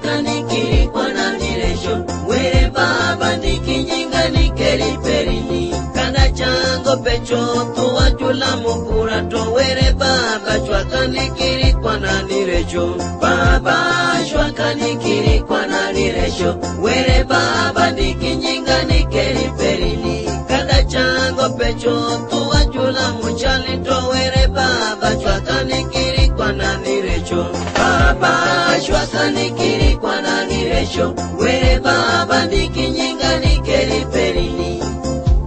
shwakanikiri kwa naniresho were baba ndikinyinga nikeri perini kana chango pecho tuwachula mukura to were baba shwakanikiri kwa naniresho baba shwakanikiri kwa naniresho were baba ndikinyinga nikeri perini kana chango pecho tuwachula muchali to were baba shwakanikiri kwa naniresho baba shwakanikiri kwa naniresho were baba ndikinyinga nikeri perini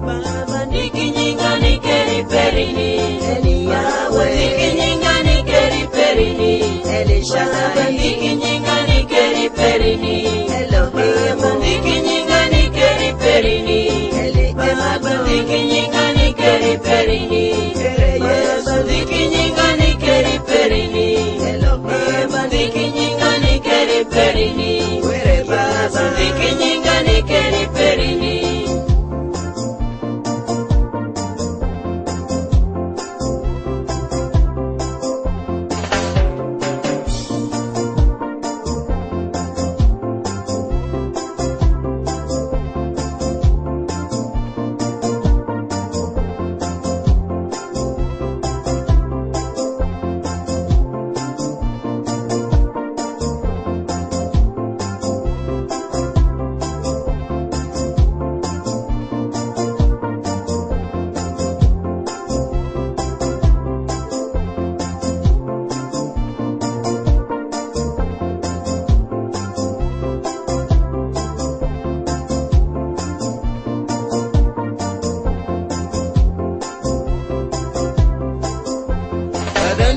baba ndikinyinga nikeri perini Eliyawe ndikinyinga nikeri perini Elishadai ndikinyinga nikeri perini Elohim ndikinyinga nikeri perini baba ndikinyinga nikeri perini Yesu ndikinyinga nikeri perini Elohim ndikinyinga nikeri perini were baba ndikinyinga nikeri perini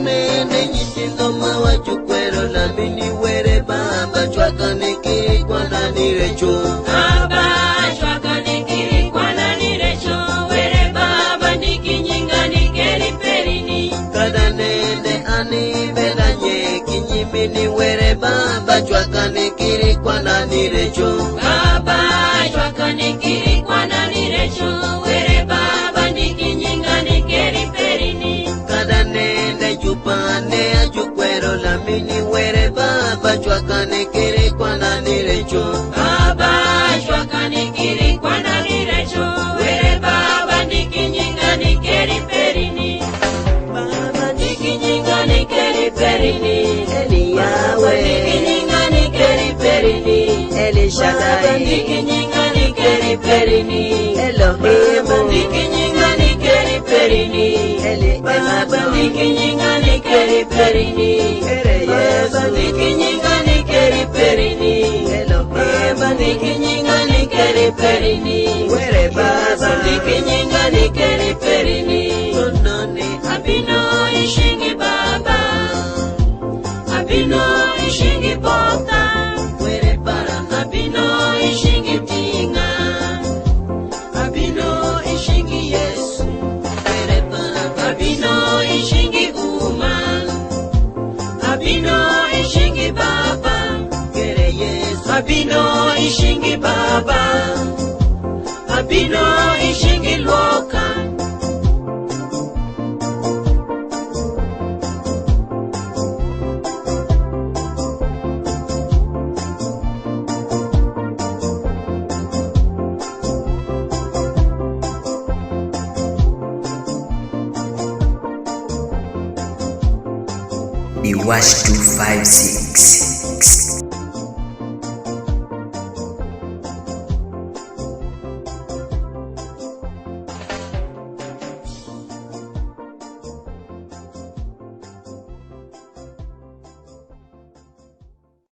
nene nyitindoma wachukwero lamini were baba shwakanikiri kwa naniresho baba shwakanikiri kwa naniresho were baba ndikinyinga nikeri perini kada nene anibedanye kinyimini were baba shwakanikiri kwa naniresho baba shwakanikiri kwa naniresho were baba ndikinyinga nikeri perini kada nene jupane ajukwero lamini were baba shwakanikiri kwa naniresho baba shwakanikiri kwa naniresho were baba ndikinyinga nikeri perini baba ndikinyinga nikeri perini Eliyawe ndikinyinga nikeri perini Elishadai ndikinyinga nikeri perini Elohim ndikinyinga nikeri perini baba ndikinyinga nikeri perini Yesu ndikinyinga nikeri perini Elohim ndikinyinga nikeri perini were baba ndikinyinga nikeri perini nonone abino ishingi baba abino ishingi bota were bara abino ishingi tinga abino ishingi Yesu were bara abino ishingi uma abino ishingi baba were Yesu abino ishingi baba abino ishingi loka Iwash 256